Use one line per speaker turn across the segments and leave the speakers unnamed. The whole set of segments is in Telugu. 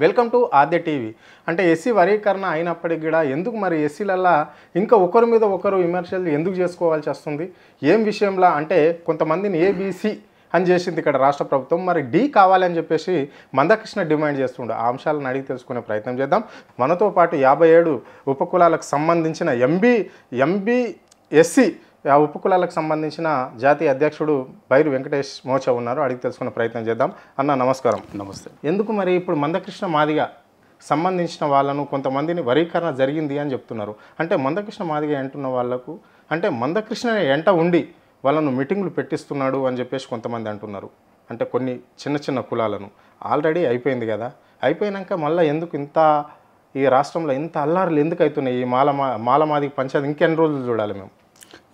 Welcome to Aadya TV. అంటే ఎస్సీ వర్గీకరణ అయినప్పటికీ కూడా ఎందుకు మరి ఎస్సీలల్లా ఇంకా ఒకరి మీద ఒకరు విమర్శలు ఎందుకు చేసుకోవాల్సి వస్తుంది? ఏం విషయంలో అంటే కొంతమందిని ఏబీసీ అని చేసింది ఇక్కడ రాష్ట్ర ప్రభుత్వం, మరి డి కావాలని చెప్పేసి మందకృష్ణ డిమాండ్ చేస్తుండే. ఆ అంశాలను అడిగి తెలుసుకునే ప్రయత్నం చేద్దాం. మనతో పాటు 57 ఉపకులాలకు సంబంధించిన ఎంబీఎస్సీ ఆ ఉపకులాలకు సంబంధించిన జాతీయ అధ్యక్షుడు బైరు వెంకటేష్ మోచ ఉన్నారు. అడిగి తెలుసుకునే ప్రయత్నం చేద్దాం. అన్న నమస్కారం.
నమస్తే.
ఎందుకు మరి ఇప్పుడు మందకృష్ణ మాదిగ సంబంధించిన వాళ్ళను కొంతమందిని వర్గీకరణ జరిగింది అని చెప్తున్నారు. అంటే మందకృష్ణ మాదిగ అంటున్న వాళ్ళకు అంటే మందకృష్ణ ఎంట ఉండి వాళ్ళను మీటింగ్లు పెట్టిస్తున్నాడు అని చెప్పేసి కొంతమంది అంటున్నారు. అంటే కొన్ని చిన్న చిన్న కులాలను ఆల్రెడీ అయిపోయింది కదా, అయిపోయినాక మళ్ళీ ఎందుకు ఇంత ఈ రాష్ట్రంలో ఇంత అల్లారులు ఎందుకు అవుతున్నాయి? ఈ మాలమాదిగ పంచాయతీ ఇంకెన్ని రోజులు చూడాలి మేము?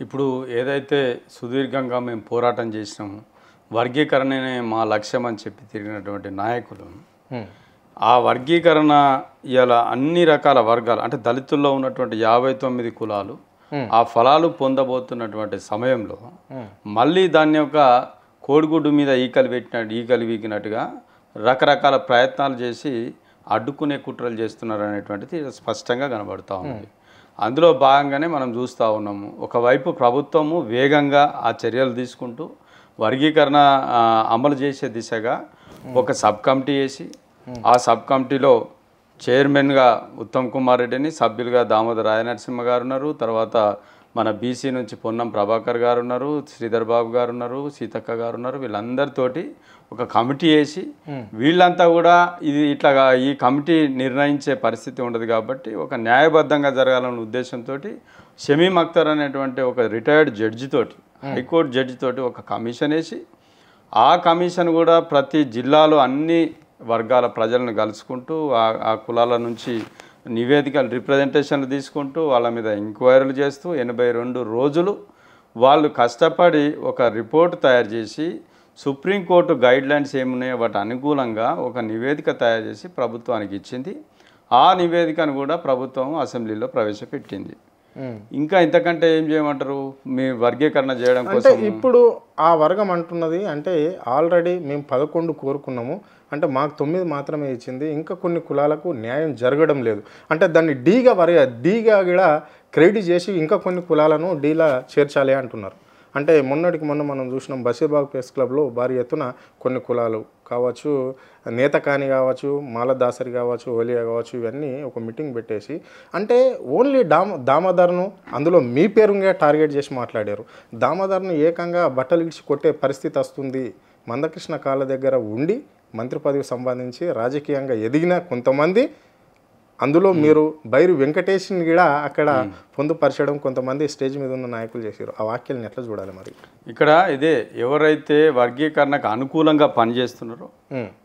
ఇప్పుడు ఏదైతే సుదీర్ఘంగా మేము పోరాటం చేసినాము, వర్గీకరణనే మా లక్ష్యం అని చెప్పి తిరిగినటువంటి నాయకులు ఆ వర్గీకరణ ఇలా అన్ని రకాల వర్గాలు అంటే దళితుల్లో ఉన్నటువంటి 59 కులాలు ఆ ఫలాలు పొందబోతున్నటువంటి సమయంలో మళ్ళీ దాన్ని ఒక కోడిగుడ్డు మీద ఈకలు వీకినట్టుగా రకరకాల ప్రయత్నాలు చేసి అడ్డుకునే కుట్రలు చేస్తున్నారు అనేటువంటిది స్పష్టంగా కనబడుతూ ఉంది. అందులో భాగంగానే మనం చూస్తూ ఉన్నాము. ఒకవైపు ప్రభుత్వము వేగంగా ఆ చర్యలు తీసుకుంటూ వర్గీకరణ అమలు చేసే దిశగా ఒక సబ్ కమిటీ వేసి ఆ సబ్ కమిటీలో చైర్మన్గా ఉత్తమ్ కుమార్ రెడ్డిని, సభ్యులుగా దామోదర రాయనరసింహ గారు ఉన్నారు, తర్వాత మన బీసీ నుంచి పొన్నం ప్రభాకర్ గారు ఉన్నారు, శ్రీధర్ బాబు గారు ఉన్నారు, సీతక్క గారు ఉన్నారు. వీళ్ళందరితోటి ఒక కమిటీ వేసి వీళ్ళంతా కూడా ఇది ఇట్లా ఈ కమిటీ నిర్ణయించే పరిస్థితి ఉండదు కాబట్టి ఒక న్యాయబద్ధంగా జరగాలన్న ఉద్దేశంతో షమీమ్ అఖ్తర్ అనేటువంటి ఒక రిటైర్డ్ జడ్జితోటి, హైకోర్టు జడ్జితోటి ఒక కమిషన్ వేసి ఆ కమిషన్ కూడా ప్రతి జిల్లాలో అన్ని వర్గాల ప్రజలను కలుసుకుంటూ ఆ కులాల నుంచి నివేదికలు రిప్రజెంటేషన్లు తీసుకుంటూ వాళ్ళ మీద ఎంక్వైరీలు చేస్తూ 82 రోజులు వాళ్ళు కష్టపడి ఒక రిపోర్ట్ తయారు చేసి సుప్రీంకోర్టు గైడ్లైన్స్ ఏమున్నాయో వాటి అనుకూలంగా ఒక నివేదిక తయారు చేసి ప్రభుత్వానికి ఇచ్చింది. ఆ నివేదికను కూడా ప్రభుత్వం అసెంబ్లీలో ప్రవేశపెట్టింది. ఇంకా ఇంతకంటే ఏం చేయమంటారు? మీ వర్గీకరణ చేయడం కోసం
ఇప్పుడు ఆ వర్గం అంటున్నది అంటే ఆల్రెడీ మేము 11 కోరుకున్నాము, అంటే మాకు 9 మాత్రమే ఇచ్చింది, ఇంకా కొన్ని కులాలకు న్యాయం జరగడం లేదు అంటే దాన్ని డీగా కూడా క్రెడిట్ చేసి ఇంకా కొన్ని కులాలను డీలా చేర్చాలి అంటున్నారు. అంటే మొన్నటికి మొన్న మనం చూసినాం బషీర్బాగ్ ప్రెస్ క్లబ్లో భారీ ఎత్తున కొన్ని కులాలు కావచ్చు, నేతకాని కావచ్చు, మాలదాసరి కావచ్చు, ఓలియా కావచ్చు, ఇవన్నీ ఒక మీటింగ్ పెట్టేసి అంటే ఓన్లీ దామోదర్ను అందులో మీ పేరుగా టార్గెట్ చేసి మాట్లాడారు. దామోదర్ను ఏకంగా బట్టలు ఇచ్చి కొట్టే పరిస్థితి వస్తుంది. మందకృష్ణ కాళ్ళ దగ్గర ఉండి మంత్రి పదవి సంపాదించి రాజకీయంగా ఎదిగిన కొంతమంది, అందులో మీరు బైరు వెంకటేష్ని కూడా అక్కడ పొందుపరచడం కొంతమంది స్టేజ్ మీద ఉన్న నాయకులు చేశారు. ఆ వాక్యాలను ఎట్లా చూడాలి మరి?
ఇక్కడ ఇదే ఎవరైతే వర్గీకరణకు అనుకూలంగా పనిచేస్తున్నారో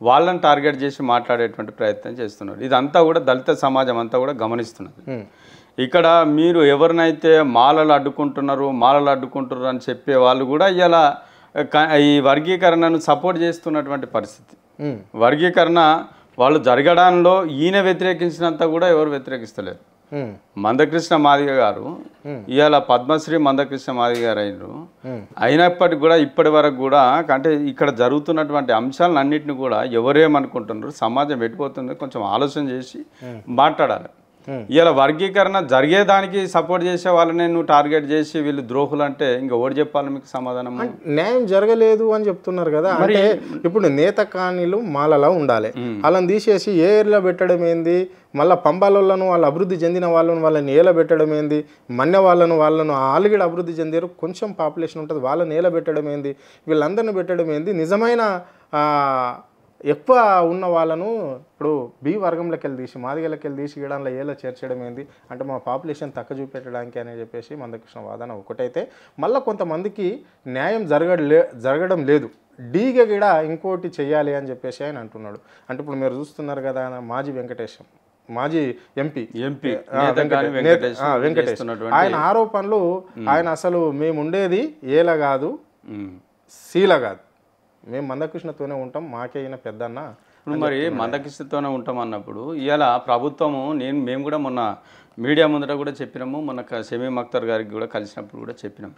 వాళ్ళని టార్గెట్ చేసి మాట్లాడేటువంటి ప్రయత్నం చేస్తున్నారు. ఇదంతా కూడా దళిత సమాజం అంతా కూడా గమనిస్తున్నది. ఇక్కడ మీరు ఎవరినైతే మాలలు అడ్డుకుంటున్నారు అని చెప్పే వాళ్ళు కూడా ఇలా ఈ వర్గీకరణను సపోర్ట్ చేస్తున్నటువంటి పరిస్థితి. వర్గీకరణ వాళ్ళు జరగడంలో ఈయన వ్యతిరేకించినంత కూడా ఎవరు వ్యతిరేకిస్తలేరు. మందకృష్ణ మాదిగ గారు ఇవాళ పద్మశ్రీ మందకృష్ణ మాదిగ గారు అయినప్పటికి కూడా ఇప్పటి వరకు కూడా అంటే ఇక్కడ జరుగుతున్నటువంటి అంశాలను అన్నింటినీ కూడా ఎవరేమనుకుంటున్నారు, సమాజం పెట్టిపోతుంది, కొంచెం ఆలోచన చేసి మాట్లాడాలి. ఇలా వర్గీకరణ జరిగేదానికి సపోర్ట్ చేసే వాళ్ళని నువ్వు టార్గెట్ చేసి వీళ్ళు ద్రోహులు అంటే ఇంకా ఓడి చెప్పాలి మీకు సమాధానం?
న్యాయం జరగలేదు అని చెప్తున్నారు కదా. అంటే ఇప్పుడు నేత కానీలు మాలలా ఉండాలి, వాళ్ళని తీసేసి ఏ ఏరియాలో పెట్టడం ఏంది? మళ్ళీ పంబాలను వాళ్ళు అభివృద్ధి చెందిన వాళ్ళని ఏల పెట్టడం ఏంది? మన్య వాళ్ళను ఆల్రెడీ అభివృద్ధి చెందారు, కొంచెం పాపులేషన్ ఉంటుంది, వాళ్ళని ఏల పెట్టడం ఏంది? వీళ్ళందరిని పెట్టడం ఏంది? నిజమైన ఎక్కువ ఉన్న వాళ్ళను ఇప్పుడు బి వర్గంలోకి వెళ్ళి తీసి మాదిగలకి వెళ్ళి తీసి గీడంలో ఏలో చేర్చడం ఏంది? అంటే మా పాపులేషన్ తక్కువ చూపెట్టడానికి అని చెప్పేసి మందకృష్ణ వాదన ఒకటైతే, మళ్ళీ కొంతమందికి న్యాయం జరగడం లేదు, డీగా కూడా ఇంకోటి చెయ్యాలి అని చెప్పేసి ఆయన అంటున్నాడు. అంటే ఇప్పుడు మీరు చూస్తున్నారు కదా మాజీ ఎంపీ వెంకటేష్, ఆయన ఆరోపణలు, ఆయన అసలు మేము ఉండేది ఏల కాదు సీల కాదు, మేము మందకృష్ణతోనే ఉంటాం, మాకే అయిన పెద్దన్న.
ఇప్పుడు మరి మందకృష్ణతోనే ఉంటాం అన్నప్పుడు ఇవాళ ప్రభుత్వము మేము కూడా మొన్న మీడియా ముందర కూడా చెప్పినాము, మన షమీం అఖ్తర్ గారికి కూడా కలిసినప్పుడు కూడా చెప్పినాం.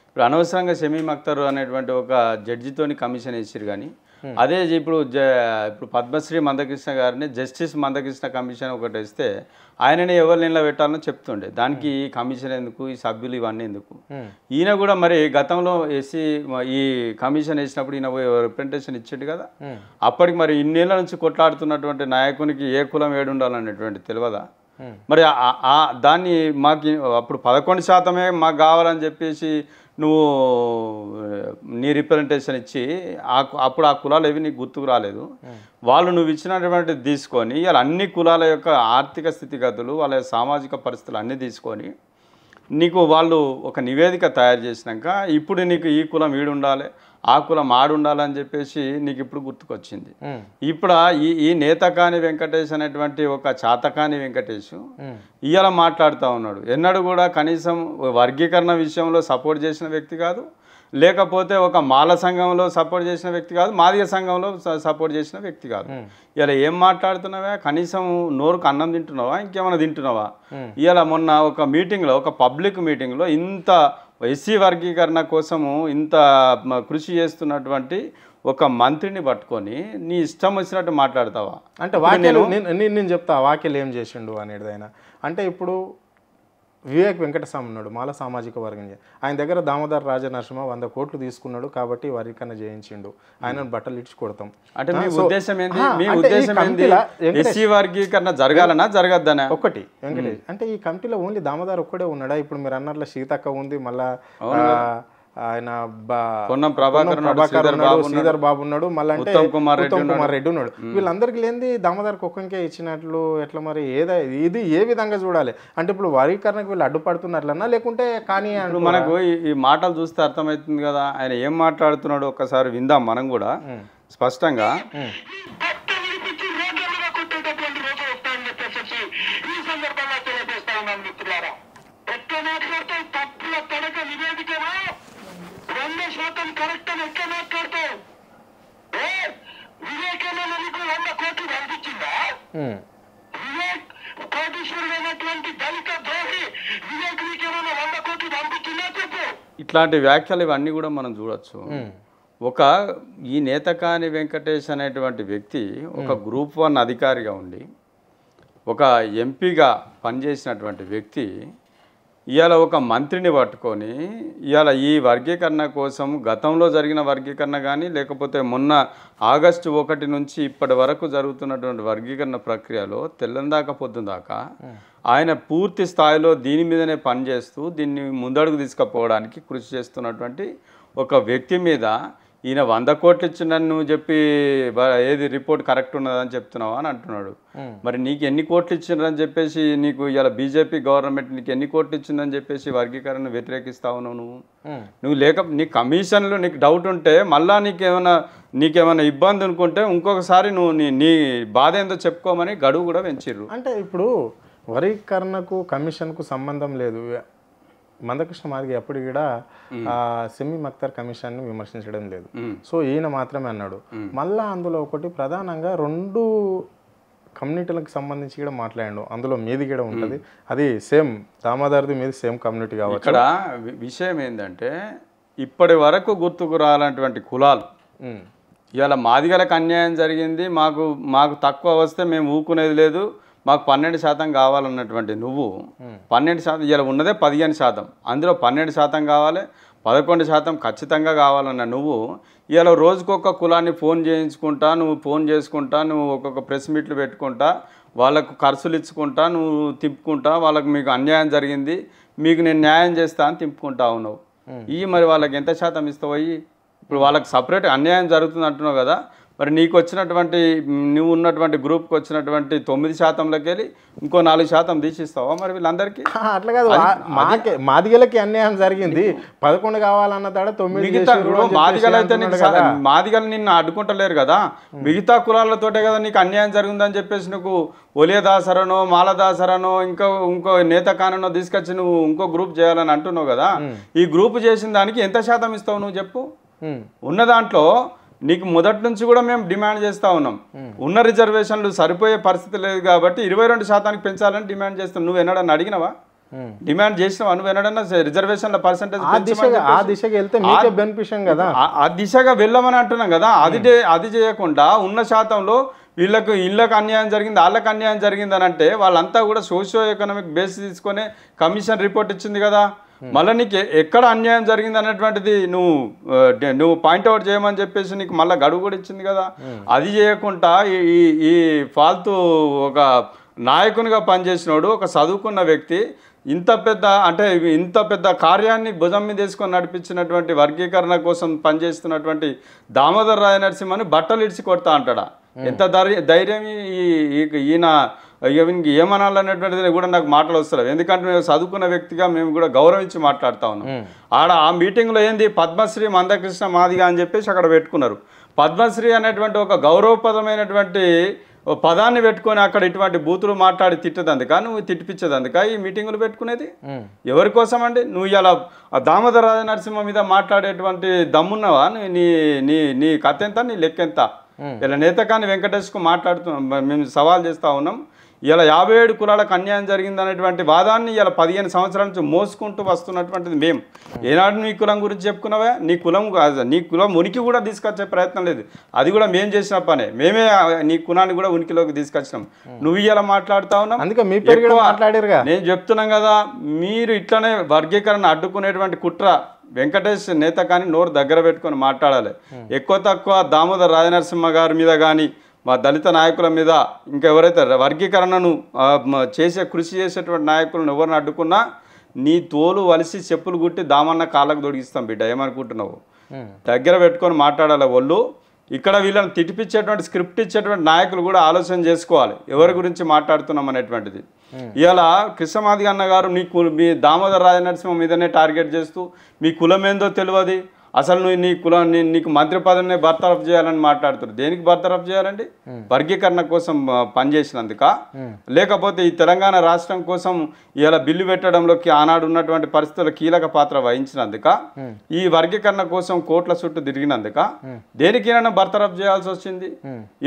ఇప్పుడు అనవసరంగా షమీం అఖ్తర్ అనేటువంటి ఒక జడ్జితోని కమిషన్ వేసారు. కానీ అదే ఇప్పుడు పద్మశ్రీ మందకృష్ణ గారిని జస్టిస్ మందకృష్ణ కమిషన్ ఒకటి వేస్తే ఆయననే ఎవరిని ఇలా పెట్టాలని చెప్తుండే. దానికి ఈ కమిషన్ ఎందుకు, ఈ సభ్యులు ఇవన్నీ ఎందుకు? ఈయన కూడా మరి గతంలో ఈ కమిషన్ వేసినప్పుడు ఈయన రిప్రజెంటేషన్ ఇచ్చాడు కదా. అప్పటికి మరి ఇన్నేళ్ల నుంచి కొట్లాడుతున్నటువంటి నాయకునికి ఏ కులం ఏడుండాలనేటువంటి తెలియదా? మరి దాన్ని మాకు అప్పుడు 11% మాకు కావాలని చెప్పేసి నువ్వు నీ రిప్రజెంటేషన్ ఇచ్చి అప్పుడు ఆ కులాలు ఏవి నీకు గుర్తుకు రాలేదు. వాళ్ళు నువ్వు ఇచ్చినటువంటి తీసుకొని ఇలా అన్ని కులాల యొక్క ఆర్థిక స్థితిగతులు, వాళ్ళ సామాజిక పరిస్థితులు అన్నీ తీసుకొని నీకు వాళ్ళు ఒక నివేదిక తయారు చేసినాక ఇప్పుడు నీకు ఈ కులం ఈడు ఉండాలి, ఆ కులం ఆడు ఉండాలని చెప్పేసి నీకు ఇప్పుడు గుర్తుకొచ్చింది. ఇప్పుడు ఈ నేతకాని వెంకటేష్ అనేటువంటి ఒక చాతకాని వెంకటేష్ ఇవాళ మాట్లాడుతూ ఉన్నాడు. ఎన్నడూ కూడా కనీసం వర్గీకరణ విషయంలో సపోర్ట్ చేసిన వ్యక్తి కాదు, లేకపోతే ఒక మాల సంఘంలో సపోర్ట్ చేసిన వ్యక్తి కాదు, మాదిగ సంఘంలో సపోర్ట్ చేసిన వ్యక్తి కాదు. ఇలా ఏం మాట్లాడుతున్నావా? కనీసం నోరుకు అన్నం తింటున్నావా, ఇంకేమైనా తింటున్నావా? ఇలా మొన్న ఒక మీటింగ్లో, ఒక పబ్లిక్ మీటింగ్లో ఇంత ఎస్సీ వర్గీకరణ కోసము ఇంత కృషి చేస్తున్నటువంటి ఒక మంత్రిని పట్టుకొని నీ ఇష్టం వచ్చినట్టు మాట్లాడతావా?
అంటే వాక్యాలు నేను చెప్తా వాక్యాలు ఏం చేసిండు అనేటిదైనా. అంటే ఇప్పుడు వివేక్ వెంకటస్వామి ఉన్నాడు, మాల సామాజిక వర్గం. ఆయన దగ్గర దామోదర్ రాజనరసింహ 100 కోట్లు తీసుకున్నాడు కాబట్టి వర్గీకరణ చేయించిండు. ఆయన బట్టలు ఇచ్చి కొడతాం
అంటే మీ ఉద్దేశం ఏంది? మీ ఉద్దేశం ఏంది? ఎస్సీ వర్గీకరణ జరగాలనా జరగద్దనా?
ఒకటి వెంకటేష్ అంటే ఈ కమిటీలో ఓన్లీ దామోదర్ ఒక్కడే ఉన్నాడా? ఇప్పుడు మీరు అన్నట్ల సీతక్క ఉంది, మళ్ళా ఆయన శ్రీధర్ బాబు ఉన్నాడు, మళ్ళీ అంటే ఉత్తమ్ కుమార్ రెడ్డి ఉన్నాడు. వీళ్ళందరికీ లేనిది దామోదర్కి ఒక్కరికే ఇచ్చినట్లు ఎట్లా? మరి ఇది ఏ విధంగా చూడాలి? అంటే ఇప్పుడు వర్గీకరణకు వీళ్ళు అడ్డుపడుతున్నట్లన్నా లేకుంటే? కానీ
మనకు ఈ మాటలు చూస్తే అర్థమవుతుంది కదా ఆయన ఏం మాట్లాడుతున్నాడు. ఒక్కసారి విందాం మనం కూడా స్పష్టంగా. ఇట్లాంటి వ్యాఖ్యలు ఇవన్నీ కూడా మనం చూడొచ్చు. ఈ నేతకాని వెంకటేష్ అనేటువంటి వ్యక్తి ఒక గ్రూప్ 1 అధికారిగా ఉండి ఒక ఎంపీగా పనిచేసినటువంటి వ్యక్తి ఇవాళ ఒక మంత్రిని పట్టుకొని ఇవాళ ఈ వర్గీకరణ కోసం గతంలో జరిగిన వర్గీకరణ కానీ లేకపోతే మొన్న ఆగస్టు 1 నుంచి ఇప్పటి వరకు జరుగుతున్నటువంటి వర్గీకరణ ప్రక్రియలో తెల్లందాకా పొద్దుందాకా ఆయన పూర్తి స్థాయిలో దీని మీదనే పనిచేస్తూ దీన్ని ముందడుగు తీసుకుపోవడానికి కృషి చేస్తున్నటువంటి ఒక వ్యక్తి మీద ఈయన 100 కోట్లు ఇచ్చిందని నువ్వు చెప్పి ఏది రిపోర్ట్ కరెక్ట్ ఉన్నదని చెప్తున్నావా అని అంటున్నాడు. మరి నీకు ఎన్ని కోట్లు ఇచ్చిండ్రని చెప్పేసి నీకు ఇలా బీజేపీ గవర్నమెంట్ నీకు ఎన్ని కోట్లు ఇచ్చిందని చెప్పేసి వర్గీకరణ వ్యతిరేకిస్తావు నువ్వు నీ కమిషన్లు నీకు డౌట్ ఉంటే మళ్ళా నీకేమైనా ఇబ్బంది అనుకుంటే ఇంకొకసారి నువ్వు నీ బాధ ఏందో చెప్పుకోమని గడువు కూడా పెంచిర్రు.
అంటే ఇప్పుడు వర్గీకరణకు కమిషన్కు సంబంధం లేదు. మందకృష్ణ మాదిగ ఎప్పుడు కూడా షమీం అఖ్తర్ కమిషన్ విమర్శించడం లేదు. సో ఈయన మాత్రమే అన్నాడు. మళ్ళా అందులో ఒకటి ప్రధానంగా 2 కమ్యూనిటీలకు సంబంధించి కూడా మాట్లాడాడు. అందులో మీది కూడా ఉంటుంది, అది సేమ్ దామోదర్ది మీది సేమ్ కమ్యూనిటీ కావచ్చు.
ఇక్కడ విషయం ఏంటంటే ఇప్పటి వరకు గుర్తుకు రాలంటువంటి కులాలు ఇవాళ మాదిగలకు అన్యాయం జరిగింది, మాకు తక్కువ వస్తే మేము ఊకునేది లేదు, మాకు 12% కావాలన్నటువంటి నువ్వు 12% ఇలా ఉన్నదే 15%, అందులో 12% కావాలి, 11% ఖచ్చితంగా కావాలన్న నువ్వు ఇలా రోజుకొక కులాన్ని ఫోన్ చేసుకుంటా నువ్వు ఒక్కొక్క ప్రెస్ మీట్లు పెట్టుకుంటా వాళ్ళకు ఖర్చులు ఇచ్చుకుంటా నువ్వు తిప్పుకుంటా మీకు అన్యాయం జరిగింది, మీకు నేను న్యాయం చేస్తా అని తిప్పుకుంటా ఉన్నావు. మరి వాళ్ళకి ఎంత శాతం ఇస్తావు? ఇప్పుడు వాళ్ళకి సపరేట్ అన్యాయం జరుగుతుంది అంటున్నావు కదా. మరి నీకు వచ్చినటువంటి నువ్వు ఉన్నటువంటి గ్రూప్కి వచ్చినటువంటి 9%లోకి వెళ్ళి ఇంకో 4% తీసిస్తావా మరి వీళ్ళందరికీ?
అట్లా కాదు, మాదిగలకి అన్యాయం జరిగింది 11 కావాలన్న తాడ 9.
మాదిగలు అయితే మాదిగలు నిన్ను అడ్డుకుంటలేరు కదా, మిగతా కులాలతోటే కదా నీకు అన్యాయం జరిగిందని చెప్పేసి నువ్వు ఒలియదాసరనో మాలదాసరనో ఇంకో నేతకానో తీసుకొచ్చి నువ్వు ఇంకో గ్రూప్ చేయాలని అంటున్నావు కదా. ఈ గ్రూప్ చేసిన దానికి ఎంత శాతం ఇస్తావు నువ్వు చెప్పు? ఉన్న దాంట్లో నీకు మొదటి నుంచి కూడా మేము డిమాండ్ చేస్తూ ఉన్నాం. ఉన్న రిజర్వేషన్లు సరిపోయే పరిస్థితి లేదు కాబట్టి 22% పెంచాలని డిమాండ్ చేస్తాం. నువ్వు ఎన్నడన్నా అడిగినవా? డిమాండ్ చేసినావా? నువ్వు ఎన్నడన్నా రిజర్వేషన్ల పర్సెంటేజ్
ఆ దిశగా వెళ్తే మీకే బెనిఫిషియం కదా.
ఆ దిశగా వెళ్ళమని అంటున్నాం కదా. అది చేయకుండా ఉన్న శాతంలో ఇళ్ళకు అన్యాయం జరిగింది, వాళ్ళకి అన్యాయం జరిగింది అని అంటే వాళ్ళంతా కూడా సోషియో ఎకనామిక్ బేస్ తీసుకొని కమిషన్ రిపోర్ట్ ఇచ్చింది కదా. మళ్ళీ నీకు ఎక్కడ అన్యాయం జరిగింది అనేటువంటిది నువ్వు పాయింట్అవుట్ చేయమని చెప్పేసి నీకు మళ్ళీ గడువు కూడా ఇచ్చింది కదా. అది చేయకుండా ఈ ఫాల్తూ ఒక నాయకునిగా పనిచేసినోడు, ఒక చదువుకున్న వ్యక్తి ఇంత పెద్ద కార్యాన్ని భుజం మీద వేసుకొని నడిపించినటువంటి వర్గీకరణ కోసం పనిచేస్తున్నటువంటి దామోదర్ రాజనరసింహని బట్టలు ఇడిచి కొడతా అంటాడా? ఎంత ధైర్యం ఈయన ఏమనాలనేటువంటిది కూడా నాకు మాటలు వస్తలేవు. ఎందుకంటే మేము చదువుకున్న వ్యక్తిగా మేము కూడా గౌరవించి మాట్లాడుతూ ఉన్నాం. ఆ మీటింగ్లో ఏంది పద్మశ్రీ మందకృష్ణ మాదిగ అని చెప్పేసి అక్కడ పెట్టుకున్నారు. పద్మశ్రీ అనేటువంటి ఒక గౌరవప్రదమైనటువంటి పదాన్ని పెట్టుకొని అక్కడ ఇటువంటి బూతులు మాట్లాడి తిట్టదందుక, నువ్వు తిట్టిపించేదందుక ఈ మీటింగులు పెట్టుకునేది ఎవరి కోసం అండి? నువ్వు ఇలా దామోదర రాజనరసింహ మీద మాట్లాడేటువంటి దమ్మున్నావా? నీ కథ ఎంత, నీ లెక్క ఎంత? ఇలా నేతకాని వెంకటేష్కు మేము సవాల్ చేస్తూ ఉన్నాం. ఇలా 57 కులాలకు అన్యాయం జరిగింది అనేటువంటి వాదాన్ని ఇలా 15 సంవత్సరాల నుంచి మోసుకుంటూ వస్తున్నటువంటిది మేము. ఏనాడు నీ కులం గురించి చెప్పుకున్నావా? నీ కులం ఉనికి కూడా తీసుకొచ్చే ప్రయత్నం లేదు. అది కూడా మేము చేసిన పనే. మేమే నీ కులాన్ని కూడా ఉనికిలోకి తీసుకొచ్చినాం. నువ్వు ఇలా మాట్లాడుతా ఉన్నావు.
అందుకే మీ పేరు మాట్లాడారుగా.
నేను చెప్తున్నాం కదా, మీరు ఇట్లనే వర్గీకరణ అడ్డుకునేటువంటి కుట్ర వెంకటేష్ నేత కానీ నోరు దగ్గర పెట్టుకొని మాట్లాడాలి. ఎక్కువ తక్కువ దామోదర్ రాజనరసింహ గారి మీద కానీ మా దళిత నాయకుల మీద ఇంకెవరైతే వర్గీకరణను కృషి చేసేటువంటి నాయకులను ఎవరిని అడ్డుకున్నా నీ తోలు వలిసి చెప్పులు గుట్టి దామన్న కాళ్ళకు దొడిగిస్తాం బిడ్డ. ఏమనుకుంటున్నావు? దగ్గర పెట్టుకొని మాట్లాడాలి. వాళ్ళు ఇక్కడ వీళ్ళని తిట్టిపించేటువంటి స్క్రిప్ట్ ఇచ్చేటువంటి నాయకులు కూడా ఆలోచన చేసుకోవాలి ఎవరి గురించి మాట్లాడుతున్నాం అనేటువంటిది. ఇలా కృష్ణమాదిగ అన్న గారు మీ దామోదర్ రాజనరసింహ మీదనే టార్గెట్ చేస్తూ మీ కులం ఏందో తెలియదు, అసలు నువ్వు నీ కులాన్ని నీకు మంత్రి పదవిని బర్తరఫ్ చేయాలని మాట్లాడుతున్నారు. దేనికి బర్తరఫ్ చేయాలండి? వర్గీకరణ కోసం పనిచేసినందుక, లేకపోతే ఈ తెలంగాణ రాష్ట్రం కోసం ఇలా బిల్లు పెట్టడంలోకి ఆనాడు ఉన్నటువంటి పరిస్థితుల్లో కీలక పాత్ర వహించినందుక, ఈ వర్గీకరణ కోసం కోట్ల చుట్టూ తిరిగినందుక దేనికైనా బర్తరఫ్ చేయాల్సి వచ్చింది.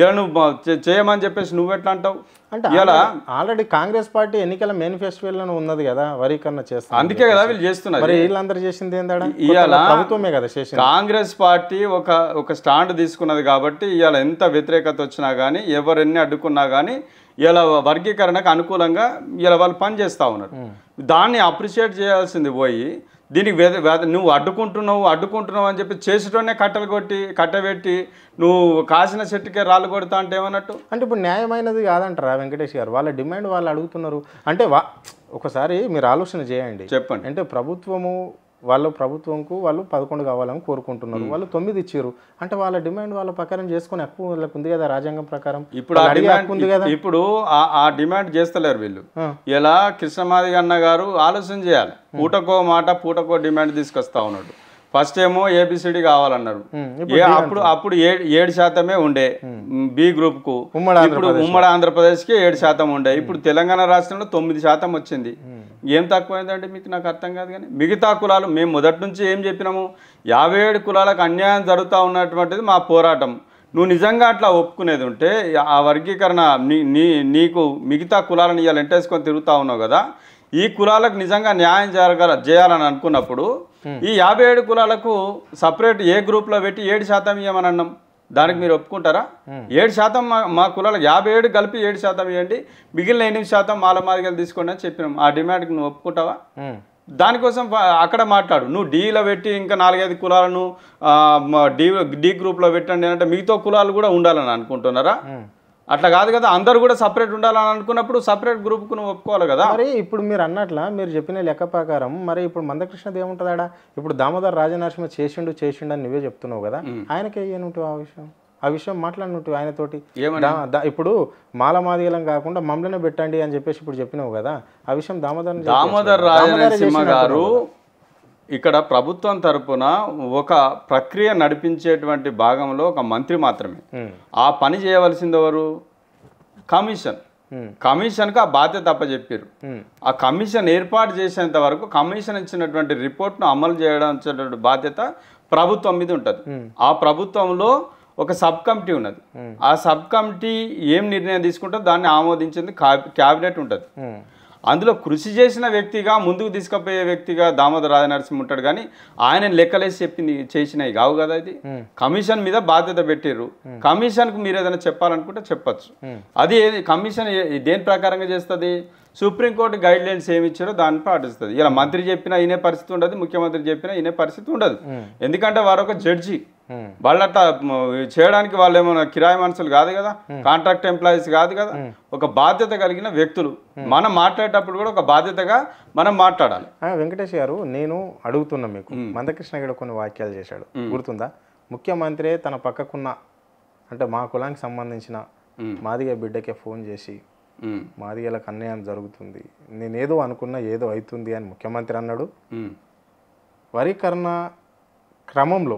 ఇలా నువ్వు చేయమని చెప్పేసి నువ్వెట్లా అంటావు?
అంటే ఇలా ఆల్రెడీ కాంగ్రెస్ పార్టీ ఎన్నికల మేనిఫెస్టోలో ఉన్నది కదా వర్గీకరణ చేస్తారు.
అందుకే కదా వీళ్ళు చేస్తున్నారు.
మరి వీళ్ళందరూ చేసింది ఏంటంటే ప్రభుత్వమే కదా చేసింది.
కాంగ్రెస్ పార్టీ ఒక స్టాండ్ తీసుకున్నది కాబట్టి ఇవాళ ఎంత వ్యతిరేకత వచ్చినా కానీ, ఎవరెన్ని అడ్డుకున్నా కానీ ఇలా వర్గీకరణకు అనుకూలంగా ఇలా వాళ్ళు పనిచేస్తూ ఉన్నారు. దాన్ని అప్రిషియేట్ చేయాల్సింది పోయి దీనికి నువ్వు అడ్డుకుంటున్నావు అని చెప్పి చేసేటోనే కట్టబెట్టి నువ్వు కాసిన చెట్టుకే రాళ్ళు కొడతా అంటే ఏమన్నట్టు?
అంటే ఇప్పుడు న్యాయమైనది కాదంటారా వెంకటేష్ గారు? వాళ్ళ డిమాండ్ వాళ్ళు అడుగుతున్నారు అంటే ఒకసారి మీరు ఆలోచన చేయండి,
చెప్పండి.
అంటే ప్రభుత్వంకు వాళ్ళు 11 కావాలని కోరుకుంటున్నారు, వాళ్ళు 9 ఇచ్చారు అంటే వాళ్ళ డిమాండ్ వాళ్ళ ప్రకారం చేసుకుని హక్కు వాళ్ళకు ఉంది కదా రాజ్యాంగం ప్రకారం.
ఇప్పుడు ఆ డిమాండ్ చేస్తలేరు వీళ్ళు. ఇలా కృష్ణమాదిగ అన్న గారు ఆలోచన చేయాలి. పూటకో మాట పూటకో డిమాండ్ తీసుకొస్తా ఉన్నాడు. ఫస్ట్ ఏమో ఏబిసిడి కావాలన్నారు. అప్పుడు 7% ఉండే బి గ్రూప్ కు. ఇప్పుడు ఉమ్మడి ఆంధ్రప్రదేశ్ కి 7% ఉండే. ఇప్పుడు తెలంగాణ రాష్ట్రంలో 9% వచ్చింది. ఏం తక్కువైందంటే మీకు నాకు అర్థం కాదు. కానీ మిగతా కులాలు మేము మొదటి నుంచి ఏం చెప్పినాము, 57 కులాలకు అన్యాయం జరుగుతూ ఉన్నటువంటిది మా పోరాటం. నువ్వు నిజంగా అట్లా ఒప్పుకునేది ఉంటే ఆ వర్గీకరణ నీకు మిగతా కులాలను ఇవాళ ఎంటేసుకొని తిరుగుతూ ఉన్నావు కదా, ఈ కులాలకు నిజంగా న్యాయం చేయాలని అనుకున్నప్పుడు ఈ 57 కులాలకు సపరేట్ ఏ గ్రూప్లో పెట్టి 7% ఇవ్వమని అన్నాం. దానికి మీరు ఒప్పుకుంటారా? 7% మా కులాలకు 57 కలిపి 7% ఇవ్వండి, మిగిలిన 8% మాల మాదిగలు తీసుకోండి అని చెప్పినాం. ఆ డిమాండ్కి నువ్వు ఒప్పుకుంటావా? దానికోసం అక్కడ మాట్లాడు. నువ్వు డీలో పెట్టి ఇంకా 4-5 కులాలను డి గ్రూప్లో పెట్టండి అంటే మిగతా కులాలు కూడా ఉండాలని అనుకుంటున్నారా? అట్లా కాదు కదా, అందరు కూడా సపరేట్ ఉండాలని అనుకున్నప్పుడు సపరేట్ గ్రూప్కు నువ్వు ఒప్పుకోవాలి కదా.
మరి ఇప్పుడు మీరు అన్నట్ల మీరు చెప్పిన లెక్క ప్రకారం మరి ఇప్పుడు మందకృష్ణది ఏముంటుందాడా? ఇప్పుడు దామోదర్ రాజనరసింహ చేసిండు అని నువ్వే చెప్తున్నావు కదా, ఆయనకే ఏనుంటావు ఆ విషయం మాట్లాడినట్టు ఆయనతోటి. ఇప్పుడు మాల మాదిగలం కాకుండా మమ్మల్ని పెట్టండి అని చెప్పేసి ఇప్పుడు చెప్పినావు కదా, ఆ విషయం
దామోదర్ రాజనరసింహ గారు ఇక్కడ ప్రభుత్వం తరపున ఒక ప్రక్రియ నడిపించేటువంటి భాగంలో ఒక మంత్రి మాత్రమే. ఆ పని చేయవలసింది ఎవరు? కమిషన్కు ఆ బాధ్యత అప్పచెప్పారు. ఆ కమిషన్ ఏర్పాటు చేసేంత వరకు కమిషన్ ఇచ్చినటువంటి రిపోర్ట్ను అమలు చేయడం బాధ్యత ప్రభుత్వం మీద ఉంటుంది. ఆ ప్రభుత్వంలో ఒక సబ్ కమిటీ ఉన్నది. ఆ సబ్ కమిటీ ఏం నిర్ణయం తీసుకుంటే దాన్ని ఆమోదించింది క్యాబినెట్ ఉంటుంది. అందులో కృషి చేసిన వ్యక్తిగా ముందుకు తీసుకుపోయే వ్యక్తిగా దామోదర రాజనరసింహ ఉంటాడు. కానీ ఆయన లెక్కలేసి చెప్పింది చేసినవి కావు కదా. ఇది కమిషన్ మీద బాధ్యత పెట్టిర్రు. కమిషన్కు మీరు ఏదైనా చెప్పాలనుకుంటే చెప్పచ్చు. అది కమిషన్ దేని ప్రకారంగా చేస్తుంది? సుప్రీంకోర్టు గైడ్ లైన్స్ ఏమి ఇచ్చారో దాన్ని పాటిస్తుంది. ఇలా మంత్రి చెప్పినా ఇనే పరిస్థితి ఉండదు, ముఖ్యమంత్రి చెప్పినా ఇనే పరిస్థితి ఉండదు. ఎందుకంటే వారు ఒక జడ్జి. వాళ్ళట చేయడానికి వాళ్ళు ఏమైనా కిరాయి మనుషులు కాదు కదా, కాంట్రాక్ట్ ఎంప్లాయీస్ కాదు కదా, ఒక బాధ్యత కలిగిన వ్యక్తులు. మనం మాట్లాడేటప్పుడు కూడా ఒక బాధ్యతగా మనం మాట్లాడాలి.
వెంకటేష్ గారు, నేను అడుగుతున్నా మీకు, మందకృష్ణ గారు కొన్ని వాక్యాలు చేశాడు గుర్తుందా? ముఖ్యమంత్రి తన పక్కకున్న అంటే మా కులానికి సంబంధించిన మాదిగ బిడ్డకే ఫోన్ చేసి మాదిగలకు అన్యాయం జరుగుతుంది, నేనేదో అనుకున్నా ఏదో అవుతుంది అని ముఖ్యమంత్రి అన్నాడు. వరీకరణ క్రమంలో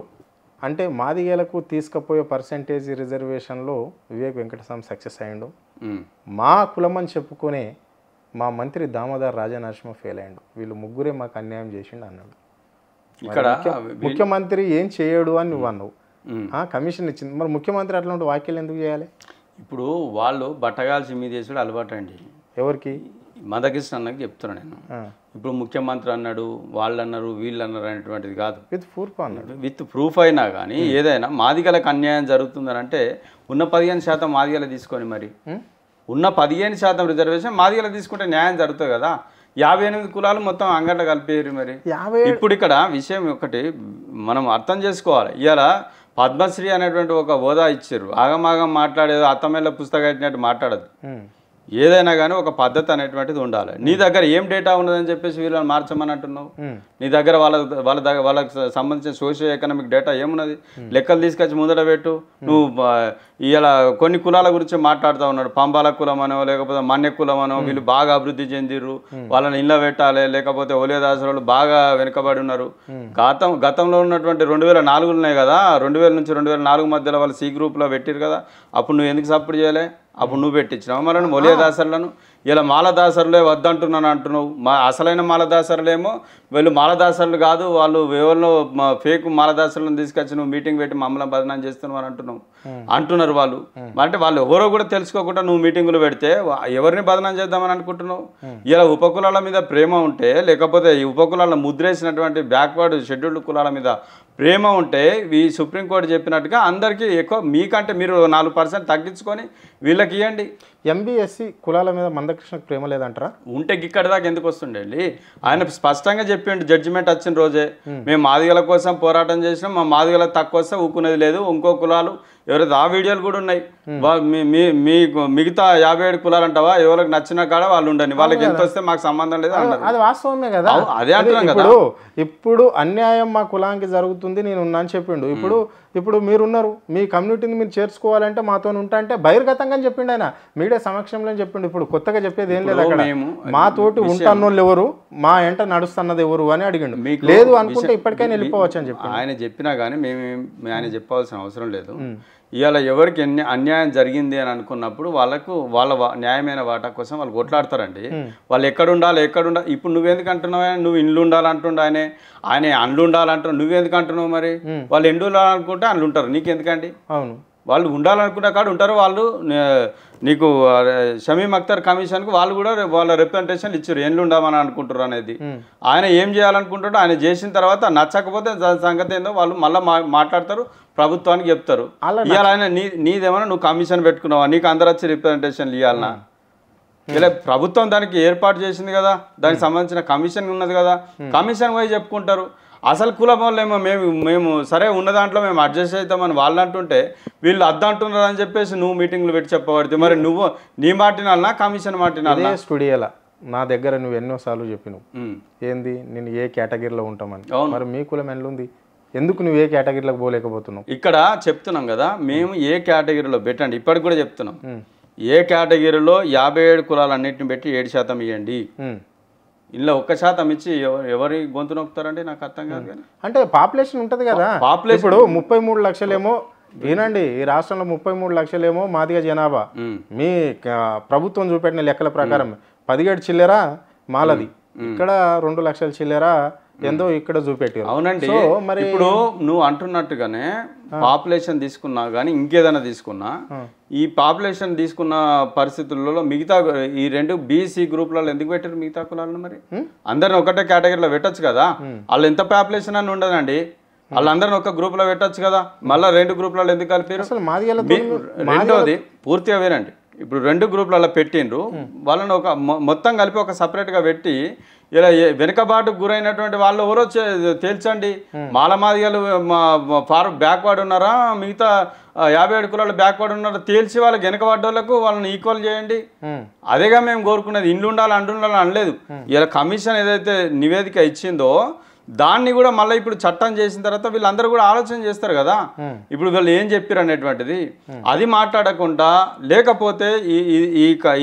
అంటే మాదిగలకు తీసుకుపోయే పర్సెంటేజ్ రిజర్వేషన్లో వివేక్ వెంకటస్వామి సక్సెస్ అయ్యిండు. మా కులమని చెప్పుకునే మా మంత్రి దామోదర్ రాజనరసింహ ఫెయిల్ అయ్యిండు. వీళ్ళు ముగ్గురే మాకు అన్యాయం చేసిండు అన్నాడు. ఇక్కడ ముఖ్యమంత్రి ఏం చేయడు అని నువ్వు అన్నావు. కమిషన్ ఇచ్చింది, మరి ముఖ్యమంత్రి అట్లాంటి వ్యాఖ్యలు ఎందుకు చేయాలి?
ఇప్పుడు వాళ్ళు బట్టగాల్సి మీ దేశుడు అలవాటు అండి.
ఎవరికి?
మందకృష్ణ అన్నకి చెప్తున్నాను నేను. ఇప్పుడు ముఖ్యమంత్రి అన్నాడు, వాళ్ళు అన్నారు, వీళ్ళు అన్నారు అనేటువంటిది కాదు.
విత్ ప్రూఫ్ అన్నాడు.
విత్ ప్రూఫ్ అయినా కానీ ఏదైనా మాదిగలకు అన్యాయం జరుగుతుందని అంటే ఉన్న 15% మాదిగలు తీసుకొని, మరి ఉన్న 15% రిజర్వేషన్ మాదిగలు తీసుకుంటే న్యాయం జరుగుతుంది కదా. 58 కులాలు మొత్తం అంగట కలిపేరు. మరి ఇప్పుడు ఇక్కడ విషయం ఒకటి మనం అర్థం చేసుకోవాలి. ఇవాళ పద్మశ్రీ అనేటువంటి ఒక హోదా ఇచ్చారు. ఆగమాగం మాట్లాడేది అత్తమేళ్ళ పుస్తకం పెట్టినట్టు మాట్లాడదు. ఏదైనా కానీ ఒక పద్ధతి అనేటువంటిది ఉండాలి. నీ దగ్గర ఏం డేటా ఉన్నదని చెప్పేసి వీళ్ళని మార్చమని అంటున్నావు. నీ దగ్గర వాళ్ళకి సంబంధించిన సోషియో ఎకనామిక్ డేటా ఏమున్నది? లెక్కలు తీసుకొచ్చి ముందర పెట్టు. నువ్వు ఇలా కొన్ని కులాల గురించి మాట్లాడుతూ ఉన్నాడు. పంబాల కులం అనో లేకపోతే మన్య కులం అనో, వీళ్ళు బాగా అభివృద్ధి చెందిర్రు, వాళ్ళని ఇళ్ళ పెట్టాలి, లేకపోతే ఓలేదాసులు బాగా వెనుకబడి ఉన్నారు. గతంలో ఉన్నటువంటి 2004 ఉన్నాయి కదా, 2000 నుంచి 2004 మధ్యలో వాళ్ళు సి గ్రూప్లో పెట్టిరు కదా. అప్పుడు నువ్వు ఎందుకు సపోర్ట్ చేయలే? అప్పుడు నువ్వు పెట్టించినావు. మరి మొలియదాసరులను ఇలా మాలదాసరులే వద్దంటున్నాను అంటున్నావు. అసలైన మాలదాసరులేమో వీళ్ళు మాలదాసరులు కాదు, వాళ్ళు ఎవరినో ఫేక్ మాలదాసరులను తీసుకొచ్చి నువ్వు మీటింగ్ పెట్టి మమ్మల్ని బదనాం చేస్తున్నావు అని అంటున్నారు వాళ్ళు. అంటే వాళ్ళు ఎవరో కూడా తెలుసుకోకుండా నువ్వు మీటింగులు పెడితే ఎవరిని బదనాం చేద్దామని అనుకుంటున్నావు? ఇలా ఉపకులాల మీద ప్రేమ ఉంటే, లేకపోతే ఈ ఉపకులాలను ముద్రేసినటువంటి బ్యాక్వర్డ్ షెడ్యూల్డ్ కులాల మీద ప్రేమ ఉంటే, ఈ సుప్రీంకోర్టు చెప్పినట్టుగా అందరికీ ఎక్కువ మీకంటే మీరు 4% తగ్గించుకొని వీళ్ళకి ఇవ్వండి.
ఎంబీఎస్సీ కులాల మీద మందకృష్ణకు ప్రేమ లేదంటారా?
ఉంటే ఇక్కడి దాకా ఎందుకు వస్తుండేండి? ఆయన స్పష్టంగా చెప్పిండు జడ్జిమెంట్ వచ్చిన రోజే, మేము మాదిగల కోసం పోరాటం చేసినాం, మా మాదిగల తక్కువ వస్తే ఊకునేది లేదు. ఇంకో కులాలు ఎవరైతే ఆ వీడియోలు కూడా ఉన్నాయి. మీకు మిగతా 57 కులాలు అంటావా, ఎవరికి నచ్చిన కాడ వాళ్ళు ఉండని, వాళ్ళకి ఎంత వస్తే మాకు సంబంధం లేదు అన్నారు.
అది వాస్తవమే కదా.
అదే అంటున్నాం కదా.
ఇప్పుడు అన్యాయం మా కులానికి జరుగుతుంది నేను ఉన్నా అని చెప్పిండు. ఇప్పుడు మీరున్నారు, మీ కమ్యూనిటీని మీరు చేర్చుకోవాలంటే మాతో ఉంటా అంటే బహిర్గతంగా చెప్పిండు ఆయన, మీడియా సమక్షంలో చెప్పిండు. ఇప్పుడు కొత్తగా చెప్పేది ఏం లేదు. అక్కడ మాతోటి ఉంటాన్నోళ్ళు ఎవరు, మా ఎంట నడుస్తున్నది ఎవరు అని అడిగిండు. లేదు అనుకుంటే ఇప్పటికైనా వెళ్ళిపోవచ్చు అని చెప్పి
ఆయన చెప్పినా కానీ ఆయన చెప్పాల్సిన అవసరం లేదు. ఇవాళ ఎవరికి అన్యాయం జరిగింది అని అనుకున్నప్పుడు వాళ్ళ న్యాయమైన వాటా కోసం వాళ్ళు కొట్లాడతారండి. వాళ్ళు ఎక్కడుండాలి. ఇప్పుడు నువ్వెందుకు అంటున్నావు? నువ్వు ఇండ్లు ఉండాలంటుండ ఆయన అండ్లు ఉండాలంటున్నావు, నువ్వెందుకు అంటున్నావు? మరి వాళ్ళు ఎండు ఉండాలనుకుంటే అండ్లు ఉంటారు, నీకెందుకండి? అవును, వాళ్ళు ఉండాలనుకున్న కాడ ఉంటారు. వాళ్ళు నీకు షమీమ్ అఖ్తర్ కమిషన్కు వాళ్ళు కూడా వాళ్ళ రిప్రజెంటేషన్ ఇచ్చారు, ఎండ్లు ఉండమని అనుకుంటారు అనేది. ఆయన ఏం చేయాలనుకుంటాడో ఆయన చేసిన తర్వాత నచ్చకపోతే దాని సంగతి ఏందో వాళ్ళు మళ్ళీ మాట్లాడతారు, ప్రభుత్వానికి చెప్తారు. ఇవాళ ఆయన నీదేమన్నా నువ్వు కమిషన్ పెట్టుకున్నావా, నీకు అందరు వచ్చి రిప్రజెంటేషన్లు ఇవ్వాలన్నా? ఇలా ప్రభుత్వం దానికి ఏర్పాటు చేసింది కదా, దానికి సంబంధించిన కమిషన్ ఉన్నది కదా, కమిషన్ పోయి చెప్పుకుంటారు. అసలు కులం వాళ్ళేమో మేము సరే ఉన్న దాంట్లో మేము అడ్జస్ట్ అవుతామని వాళ్ళు అంటుంటే వీళ్ళు అద్దంటున్నారు అని చెప్పేసి నువ్వు మీటింగ్లు పెట్టి చెప్పబడితే మరి నువ్వు నీ మాటినాలనా కమిషన్ మాటినాలనా?
స్టూడియోలా నా దగ్గర నువ్వు ఎన్నోసార్లు చెప్పినావు ఏంది నేను ఏ కేటగిరీలో ఉంటామని. మరి మీ కులం ఎల్లుంది, ఎందుకు నువ్వు ఏ కేటగిరీలోకి పోలేకపోతున్నావు?
ఇక్కడ చెప్తున్నాం కదా, మేము ఏ కేటగిరీలో పెట్టండి, ఇప్పటికి కూడా చెప్తున్నాం. ఏ కేటగిరీలో 57 కులాలన్నింటిని పెట్టి 7% ఇవ్వండి. ఇలా 1% ఇచ్చి ఎవరి గొంతు నొక్కుతారండి? నాకు అర్థం కాదు. కానీ
అంటే పాపులేషన్ ఉంటుంది కదా, ఇప్పుడు 33 లక్షలేమో వినండి, ఈ రాష్ట్రంలో 33 లక్షలేమో మాదిగ జనాభా. మీ ప్రభుత్వం చూపెట్టిన లెక్కల ప్రకారం 17 చిల్లెర మాలది, ఇక్కడ 2 లక్షల చిల్లెర ఏందో ఇక్కడ చూపెట్టారు.
అవునండి.
సో మరి
ఇప్పుడు నువ్వు అంటున్నట్టుగానే పాపులేషన్ తీసుకున్నా కానీ ఇంకేదైనా తీసుకున్నా ఈ పాపులేషన్ తీసుకున్న పరిస్థితులలో మిగతా ఈ రెండు బీసీ గ్రూపులలో ఎందుకు పెట్టారు మిగతా కులాలను? మరి అందరిని ఒకటే కేటగిరీలో పెట్టచ్చు కదా. వాళ్ళు ఎంత పాపులేషన్ అని ఉండదండి, వాళ్ళందరిని ఒక గ్రూప్లో పెట్టచ్చు కదా. మళ్ళీ రెండు గ్రూపులలో ఎందుకు కలిపారు?
అసలు మాదిగల
రెండోది పూర్తిగా వేరండి. ఇప్పుడు రెండు గ్రూపులలో పెట్టిండ్రు, వాళ్ళని ఒక మొత్తం కలిపి ఒక సపరేట్గా పెట్టి ఇలా వెనుకబాటుకు గురైనటువంటి వాళ్ళు ఎవరో తేల్చండి. మాదిగలు బ్యాక్వర్డ్ ఉన్నారా, మిగతా 57 కులాలు బ్యాక్వర్డ్ ఉన్నారా తేల్చి వాళ్ళకి వెనకబడ్డ వాళ్ళకు వాళ్ళని ఈక్వల్ చేయండి. అదేగా మేము కోరుకునేది. ఇండ్లు ఉండాలి అండు ఉండాలి అనలేదు. ఇలా కమిషన్ ఏదైతే నివేదిక ఇచ్చిందో దాన్ని కూడా మళ్ళీ ఇప్పుడు చట్టం చేసిన తర్వాత వీళ్ళందరూ కూడా ఆలోచన చేస్తారు కదా. ఇప్పుడు వీళ్ళు ఏం చెప్పారు అనేటువంటిది అది మాట్లాడకుండా, లేకపోతే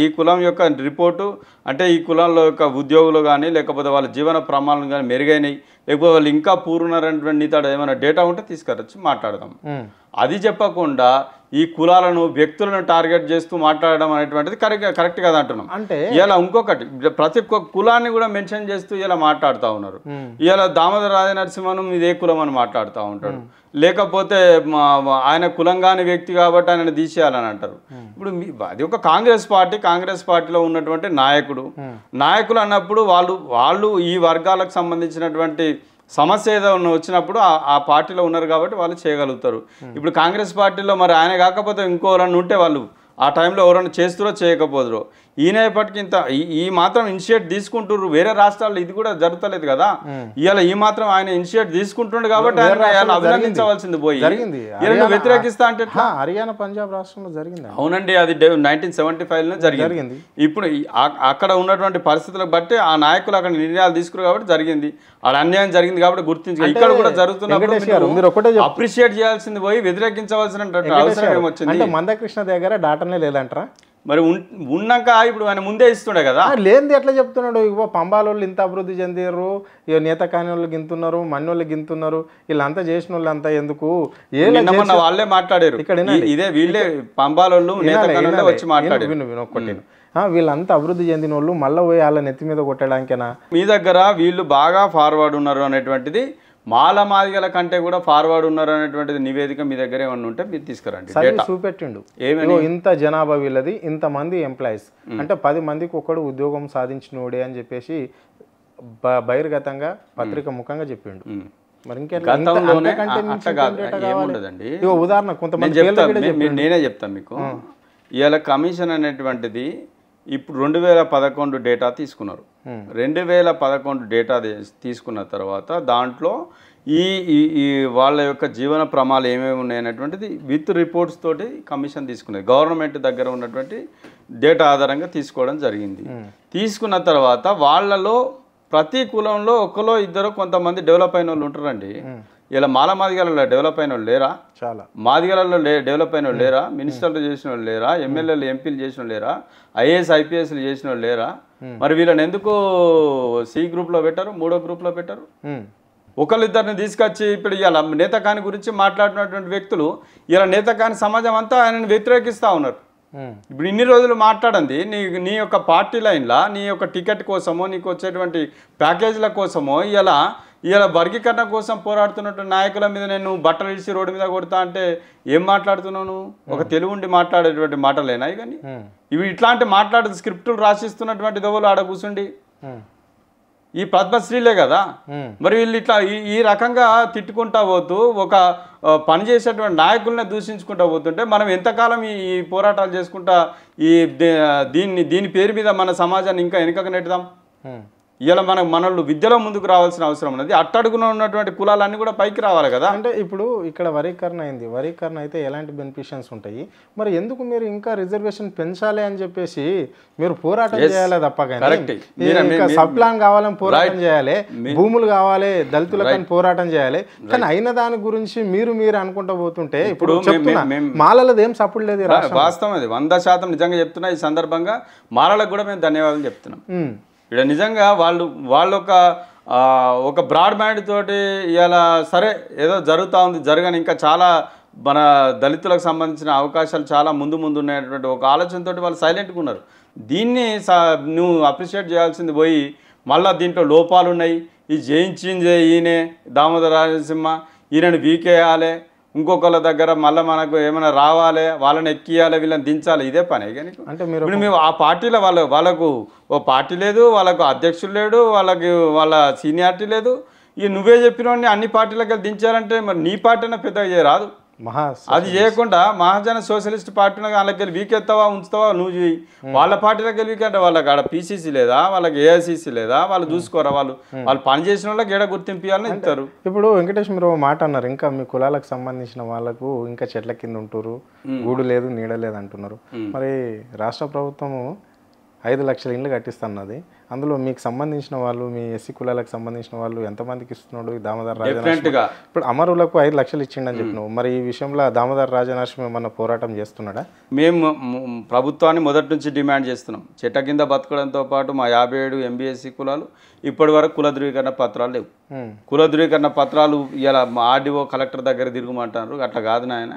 ఈ కులం యొక్క రిపోర్టు అంటే ఈ కులంలో యొక్క ఉద్యోగులు కానీ లేకపోతే వాళ్ళ జీవన ప్రమాణాలు కానీ మెరుగైనవి, లేకపోతే వాళ్ళు ఇంకా పూర్ణమైనటువంటి నీతాడ ఏమైనా డేటా ఉంటే తీసుకురొచ్చి మాట్లాడదాం. అది చెప్పకుండా ఈ కులాలను వ్యక్తులను టార్గెట్ చేస్తూ మాట్లాడడం అనేటువంటిది కరెక్ట్ కదా అంటున్నాం.
అంటే
ఇలా ఇంకొకటి ప్రతి కులాన్ని కూడా మెన్షన్ చేస్తూ ఇలా మాట్లాడుతూ ఉన్నారు. ఇలా దామోదర రాజనరసింహను ఇదే కులం అని మాట్లాడుతూ ఉంటాడు, లేకపోతే ఆయన కులంగాని వ్యక్తి కాబట్టి ఆయన తీసేయాలని అంటారు. ఇప్పుడు అది ఒక కాంగ్రెస్ పార్టీలో ఉన్నటువంటి నాయకులు అన్నప్పుడు వాళ్ళు ఈ వర్గాలకు సంబంధించినటువంటి సమస్య ఏదైనా వచ్చినప్పుడు ఆ పార్టీలో ఉన్నారు కాబట్టి వాళ్ళు చేయగలుగుతారు. ఇప్పుడు కాంగ్రెస్ పార్టీలో మరి ఆయన కాకపోతే ఇంకోరన్నా ఉంటే వాళ్ళు ఆ టైంలో ఎవరైనా చేస్తారో చేయకపోదురో. ఈయన ఇప్పటికి ఇంత ఈ మాత్రం ఇనిషియేట్ తీసుకుంటున్నారు. వేరే రాష్ట్రాల్లో ఇది కూడా జరుగుతలేదు కదా. ఇవాళ ఈ మాత్రం ఆయన ఇనిషియేట్ తీసుకుంటుండే కాబట్టి ఆయన అభినందించవలసింది పోయి వ్యతిరేకిస్తా అంటే
హర్యానా పంజాబ్ రాష్ట్రంలో జరిగింది.
అవునండి, అది 1975లో జరిగింది. ఇప్పుడు అక్కడ ఉన్నటువంటి పరిస్థితులను బట్టి ఆ నాయకులు అక్కడ నిర్ణయాలు తీసుకున్నారు కాబట్టి జరిగింది. ఆడ అన్యాయం జరిగింది కాబట్టి గుర్తించి ఇక్కడ కూడా జరుగుతున్నప్పుడు అప్రిషియేట్ చేయాల్సింది పోయి వ్యతిరేకించవలసిన అవసరం ఏమొచ్చింది?
మందకృష్ణ దగ్గర డాటానే లేదంటారా?
మరి ఉన్నాక ఇప్పుడు ఆయన ముందే ఇస్తుండే కదా.
లేనిది ఎట్లా చెప్తున్నాడు? ఇగో పంబాలోళ్ళు ఇంత అభివృద్ధి చెందారు, ఇక నేత కాని వాళ్ళు గింతున్నారు, మన్నోళ్ళు గింతున్నారు, వీళ్ళంతా చేసిన వాళ్ళు అంతా ఎందుకు
వాళ్ళే మాట్లాడారు. ఇక్కడ ఇదే వీళ్ళే పంబాలోళ్ళు వచ్చి మాట్లాడారు.
ఒక్కటి వీళ్ళంతా అభివృద్ధి చెందిన వాళ్ళు మళ్ళీ పోయి వాళ్ళ నెత్తి మీద కొట్టడానికేనా?
మీ దగ్గర వీళ్ళు బాగా ఫార్వర్డ్ ఉన్నారు అనేటువంటిది, మాదిగల కంటే కూడా ఫార్వర్డ్ ఉన్నారు అనేటువంటిది నివేదిక మీ దగ్గర ఏమన్నా ఉంటే మీరు తీసుకురండి.
చూపెట్టిండు ఇంత జనాభా వీళ్ళది, ఇంతమంది ఎంప్లాయీస్ అంటే 10 మందికి ఒకడు ఉద్యోగం సాధించినోడే అని చెప్పేసి బహిర్గతంగా పత్రిక ముఖంగా చెప్పిండు. మరి
ఏముండదండి.
ఉదాహరణ కొంతమంది
నేనే చెప్తాను మీకు. ఇవాళ కమిషన్ అనేటువంటిది ఇప్పుడు 2011 డేటా తీసుకున్నారు. 2011 డేటా తీసుకున్న తర్వాత దాంట్లో ఈ వాళ్ళ యొక్క జీవన ప్రమాణాలు ఏమేమి ఉన్నాయనేటువంటిది విత్ రిపోర్ట్స్ తోటి కమిషన్ తీసుకున్నది. గవర్నమెంట్ దగ్గర ఉన్నటువంటి డేటా ఆధారంగా తీసుకోవడం జరిగింది. తీసుకున్న తర్వాత వాళ్ళలో ప్రతి కులంలో ఒకలో ఇద్దరు కొంతమంది డెవలప్ అయిన వాళ్ళు ఉంటారండి. ఇలా మాదిగలలో డెవలప్ అయిన వాళ్ళు లేరా?
చాలా
మాదిగలలో డెవలప్ అయిన వాళ్ళు లేరా? మినిస్టర్లు చేసిన వాళ్ళు లేరా? ఎమ్మెల్యేలు ఎంపీలు చేసిన వాళ్ళు లేరా? ఐఏఎస్ ఐపీఎస్లు చేసిన వాళ్ళు లేరా? మరి వీళ్ళని ఎందుకు సి గ్రూప్లో పెట్టారు, 3వ గ్రూప్లో పెట్టారు? ఒకళ్ళిద్దరిని తీసుకొచ్చి ఇప్పుడు ఇలా నేతకాని గురించి మాట్లాడినటువంటి వ్యక్తులు ఇలా నేతకాని సమాజం అంతా ఆయనను వ్యతిరేకిస్తూ ఉన్నారు. ఇప్పుడు ఇన్ని రోజులు మాట్లాడండి నీ యొక్క పార్టీ లైన్లా నీ యొక్క టికెట్ కోసమో నీకు వచ్చేటువంటి ప్యాకేజీల కోసమో ఇలా వర్గీకరణ కోసం పోరాడుతున్నటువంటి నాయకుల మీద నేను బట్టలు ఇచ్చి రోడ్డు మీద కొడతా అంటే ఏం మాట్లాడుతున్నాను? ఒక తెలుగు ఉండి మాట్లాడేటువంటి మాటలేనా? కానీ ఇవి ఇట్లాంటి మాట్లాడే స్క్రిప్టులు రాసిస్తున్నటువంటి దోవలు ఆడ కూర్చుండి ఈ పద్మశ్రీలే కదా. మరి వీళ్ళు ఇట్లా ఈ రకంగా తిట్టుకుంటా పోతూ ఒక పనిచేసేటువంటి నాయకులనే దూషించుకుంటా పోతుంటే మనం ఎంతకాలం ఈ పోరాటాలు చేసుకుంటా దీని పేరు మీద మన సమాజాన్ని ఇంకా వెనుకకు నెట్టుదాం? ఇలా మనోళ్ళు విద్యలో ముందుకు రావాల్సిన అవసరం ఉన్నది. అట్టడుగున ఉన్నటువంటి కులాలన్నీ కూడా పైకి రావాలి కదా.
అంటే ఇప్పుడు ఇక్కడ వరీకరణ అయింది, వరీకరణ అయితే ఎలాంటి బెనిఫిషన్స్ ఉంటాయి? మరి ఎందుకు మీరు ఇంకా రిజర్వేషన్ పెంచాలి అని చెప్పేసి మీరు పోరాటం చేయాలి తప్ప సబ్ ప్లాన్ కావాలని పోరాటం చేయాలి, భూములు కావాలి దళితులకని పోరాటం చేయాలి. కానీ అయిన దాని గురించి మీరు అనుకుంటా పోతుంటే ఇప్పుడు మాలలది ఏం సపోర్ట్ లేదు.
వాస్తవం అది 100% నిజంగా చెప్తున్నా. ఈ సందర్భంగా మాలలకు కూడా మేము ధన్యవాదాలు చెప్తున్నాం. ఇక్కడ నిజంగా వాళ్ళు ఒక బ్రాడ్ మైండ్ తోటి ఇలా సరే ఏదో జరుగుతూ ఉంది, జరగని ఇంకా చాలా మన దళితులకు సంబంధించిన అవకాశాలు చాలా ముందు ఉన్నటువంటి ఒక ఆలోచనతో వాళ్ళు సైలెంట్గా ఉన్నారు. దీన్ని నువ్వు అప్రిషియేట్ చేయాల్సింది పోయి మళ్ళీ దీంట్లో లోపాలు ఉన్నాయి, ఇది జయించిందే ఈయనే దామోదర రాజసింహ, ఈయనని వీకేయాలి, ఇంకొకళ్ళ దగ్గర మళ్ళీ మనకు ఏమైనా రావాలి, వాళ్ళని ఎక్కియాలి, వీళ్ళని దించాలి, ఇదే పని. కానీ
అంటే మీరు
ఇప్పుడు మేము ఆ పార్టీలో వాళ్ళకు ఓ పార్టీ లేదు, వాళ్ళకు అధ్యక్షుడు లేడు, వాళ్ళ సీనియారిటీ లేదు. ఇక నువ్వే చెప్పినవన్నీ అన్ని పార్టీలకు దించాలంటే మరి నీ పార్టీనే పెద్దగా చేయరాదు. అది చేయకుండా మహాజన సోషలిస్ట్ పార్టీని వాళ్ళకి వెళ్ళి వీకెత్తావా ఉంచుతావా నువ్వు చేయి. వాళ్ళ పార్టీలోకి వెళ్ళి వీకంటే వాళ్ళకి ఆడ పీసీసీ లేదా, వాళ్ళకి ఏఐసీసీ లేదా, వాళ్ళు చూసుకోరా, వాళ్ళు పని చేసిన వాళ్ళకి ఏడ గుర్తింపాలని ఇస్తారు.
ఇప్పుడు వెంకటేష్ మీరు మాట అన్నారు, ఇంకా మీ కులాలకు సంబంధించిన వాళ్ళకు ఇంకా చెట్ల కింద ఉంటున్నారు, గూడు లేదు నీడ లేదు అంటున్నారు. మరి రాష్ట్ర ప్రభుత్వము 5 లక్షల ఇండ్లు కట్టిస్తున్నది. అందులో మీకు సంబంధించిన వాళ్ళు, మీ ఎస్సీ కులాలకు సంబంధించిన వాళ్ళు ఎంతమందికి ఇస్తున్నాడు దామోదర్ రాజనరసింహ? ఇప్పుడు అమరులకు 5 లక్షలు ఇచ్చిండని చెప్పినావు. మరి ఈ విషయంలో దామోదర్ రాజనరసింహ ఏమన్నా పోరాటం చేస్తున్నాడా?
మేము ప్రభుత్వాన్ని మొదటి నుంచి డిమాండ్ చేస్తున్నాం. చెట్ట కింద బతకడంతో పాటు మా 57 ఎంబీఎస్సీ కులాలు ఇప్పటి వరకు కుల ధృవీకరణ పత్రాలు లేవు. కుల ధృవీకరణ పత్రాలు ఇలా ఆర్డీఓ కలెక్టర్ దగ్గర తిరుగుమంటారు. అట్లా కాదు నాయన,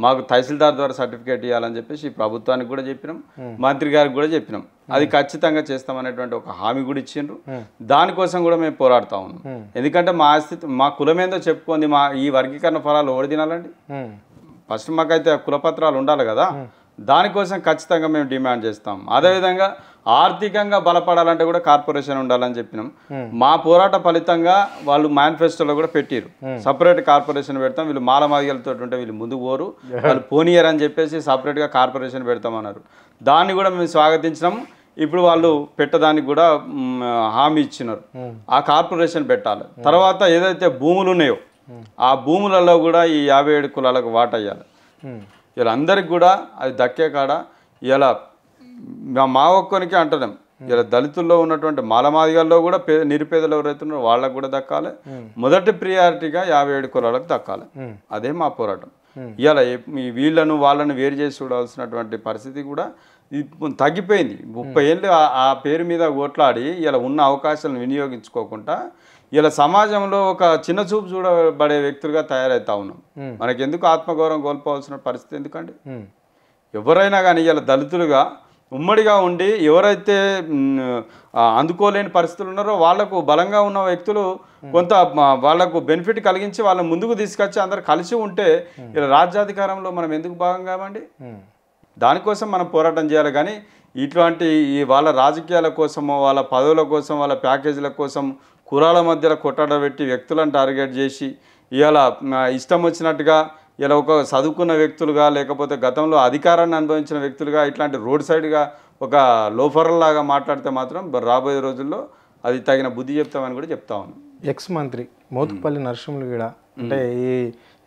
మాకు తహసీల్దార్ ద్వారా సర్టిఫికేట్ ఇవ్వాలని చెప్పేసి ప్రభుత్వానికి కూడా చెప్పినాం, మంత్రి గారికి కూడా చెప్పినాం. అది ఖచ్చితంగా చేస్తామనేటువంటి ఒక హామీ కూడా ఇచ్చిండ్రు. దానికోసం కూడా మేము పోరాడుతూ ఉన్నాం. ఎందుకంటే మా స్థితి, మా కులమేందో చెప్పుకుంది, మా ఈ వర్గీకరణ ఫలాలు ఓడి తినాలండి. ఫస్ట్ మాకైతే కులపత్రాలు ఉండాలి కదా, దానికోసం ఖచ్చితంగా మేము డిమాండ్ చేస్తాం. అదేవిధంగా ఆర్థికంగా బలపడాలంటే కూడా కార్పొరేషన్ ఉండాలని చెప్పినాం. మా పోరాట ఫలితంగా వాళ్ళు మేనిఫెస్టోలో కూడా పెట్టారు, సపరేట్ కార్పొరేషన్ పెడతాం, వీళ్ళు మాలమాదిగలతో ఉంటే వీళ్ళు ముందుకు పోరు, వాళ్ళు పోనీయర్ అని చెప్పేసి సపరేట్గా కార్పొరేషన్ పెడతామన్నారు. దాన్ని కూడా మేము స్వాగతించినాం. ఇప్పుడు వాళ్ళు పెట్టడానికి కూడా హామీ ఇచ్చినారు, ఆ కార్పొరేషన్ పెట్టాలి. తర్వాత ఏదైతే భూములు ఉన్నాయో ఆ భూములలో కూడా ఈ 57 కులాలకు వాటా అయ్యాలి. ఇలా అందరికి కూడా అది దక్కే కాడ ఇలా మా ఒక్కరికి అంటున్నాం. ఇలా దళితుల్లో ఉన్నటువంటి మాలమాదిగల్లో కూడా నిరుపేదలు ఎవరైతే ఉన్నారో వాళ్ళకు కూడా దక్కాలి. మొదటి ప్రియారిటీగా 57 కులాలకు దక్కాలి. అదే మా పోరాటం. ఇలా వీళ్ళను వాళ్ళను వేరు చేసి చూడాల్సినటువంటి పరిస్థితి కూడా తగ్గిపోయింది. 30 ఏళ్ళు ఆ పేరు మీద ఓట్లాడి ఇలా ఉన్న అవకాశాలను వినియోగించుకోకుండా ఇలా సమాజంలో ఒక చిన్న చూపు చూడబడే వ్యక్తులుగా తయారవుతా ఉన్నాం. మనకెందుకు ఆత్మగౌరవం కోల్పోవాల్సిన పరిస్థితి ఎందుకండి? ఎవరైనా కానీ ఇలా దళితులుగా ఉమ్మడిగా ఉండి ఎవరైతే అందుకోలేని పరిస్థితులు ఉన్నారో వాళ్లకు బలంగా ఉన్న వ్యక్తులు కొంత వాళ్లకు బెనిఫిట్ కలిగించి వాళ్ళ ముందుకు తీసుకొచ్చి అందరు కలిసి ఉంటే ఇలా రాజ్యాధికారంలో మనం ఎందుకు భాగం కావండి? దానికోసం మనం పోరాటం చేయాలి. కానీ ఇట్లాంటి వాళ్ళ రాజకీయాల కోసమో, వాళ్ళ పదవుల కోసం, వాళ్ళ ప్యాకేజీల కోసం కులాల మధ్యలో కొట్టాడబెట్టి వ్యక్తులను టార్గెట్ చేసి ఇలా ఇష్టం వచ్చినట్టుగా ఇలా ఒక చదువుకున్న వ్యక్తులుగా, లేకపోతే గతంలో అధికారాన్ని అనుభవించిన వ్యక్తులుగా ఇట్లాంటి రోడ్ సైడ్గా ఒక లోఫర్లాగా మాట్లాడితే మాత్రం రాబోయే రోజుల్లో అది తగిన బుద్ధి చెప్తామని కూడా చెప్తా ఉన్నాం.
ఎక్స్ మంత్రి మోత్కుపల్లి నరసింహులు కూడా అంటే ఈ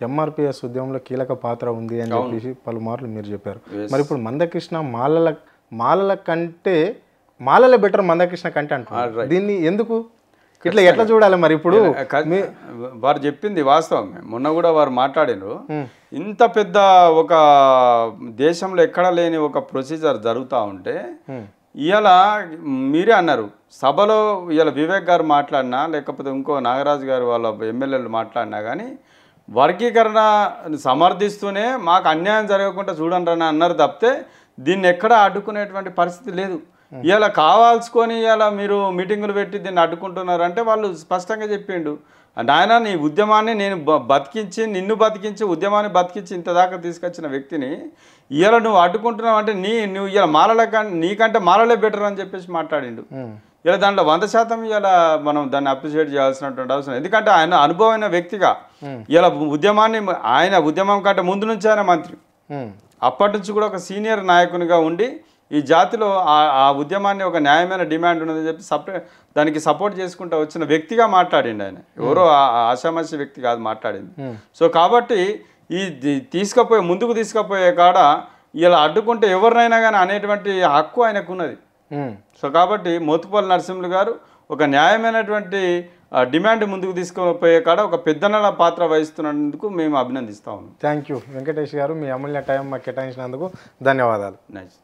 ఎంఆర్పిఎస్ ఉద్యమంలో కీలక పాత్ర ఉంది అని చెప్పేసి పలుమార్లు మీరు చెప్పారు. మరి ఇప్పుడు మందకృష్ణ మాలల కంటే మాలలే బెటర్ మందకృష్ణ కంటే అంటున్నారు. దీన్ని ఎందుకు ఇట్లా ఎట్లా చూడాలి? మరి ఇప్పుడు
వారు చెప్పింది వాస్తవం. మొన్న కూడా వారు మాట్లాడినారు, ఇంత పెద్ద ఒక దేశంలో ఎక్కడ లేని ఒక ప్రొసీజర్ జరుగుతూ ఉంటే ఇవాళ మీరే అన్నారు సభలో, ఇవాళ వివేక్ గారు మాట్లాడినా లేకపోతే ఇంకో నాగరాజు గారు వాళ్ళ ఎమ్మెల్యేలు మాట్లాడినా కానీ వర్గీకరణ సమర్థిస్తూనే మాకు అన్యాయం జరగకుండా చూడండి అని అన్నారు తప్పితే దీన్ని ఎక్కడ అడ్డుకునేటువంటి పరిస్థితి లేదు. ఇలా కావాల్సుకొని ఇలా మీరు మీటింగులు పెట్టి దీన్ని అడ్డుకుంటున్నారంటే వాళ్ళు స్పష్టంగా చెప్పిండు, నాయన నీ ఉద్యమాన్ని నేను నిన్ను బతికించి ఉద్యమాన్ని బతికించి ఇంతదాకా తీసుకొచ్చిన వ్యక్తిని ఇలా నువ్వు అడ్డుకుంటున్నావు అంటే నువ్వు ఇలా నీకంటే మాలలే బెటర్ అని చెప్పేసి మాట్లాడిండు. ఇలా దాంట్లో 100% ఇలా మనం దాన్ని అప్రిషియేట్ చేయాల్సినటువంటి అవసరం. ఎందుకంటే ఆయన అనుభవమైన వ్యక్తిగా ఇలా ఉద్యమం కంటే ముందు నుంచి ఆయన మంత్రి, అప్పటి నుంచి కూడా ఒక సీనియర్ నాయకునిగా ఉండి ఈ జాతిలో ఆ ఉద్యమాన్ని ఒక న్యాయమైన డిమాండ్ ఉన్నదని చెప్పి దానికి సపోర్ట్ చేసుకుంటూ వచ్చిన వ్యక్తిగా మాట్లాడిండు. ఆయన ఎవరో ఆషామాషి వ్యక్తి కాదు మాట్లాడింది. సో కాబట్టి ముందుకు తీసుకుపోయే కాడ ఇలా అడ్డుకుంటే ఎవరినైనా కానీ అనేటువంటి హక్కు ఆయనకు ఉన్నది. సో కాబట్టి మోత్కుపల్లి నరసింహులు గారు ఒక న్యాయమైనటువంటి డిమాండ్ ముందుకు తీసుకుపోయే కాడ ఒక పెద్దనల పాత్ర వహిస్తున్నందుకు మేము అభినందిస్తా ఉన్నాం.
థ్యాంక్ యూ వెంకటేష్ గారు, మీ అమూల్య టైం మాకు కేటాయించినందుకు ధన్యవాదాలు.
నైస్.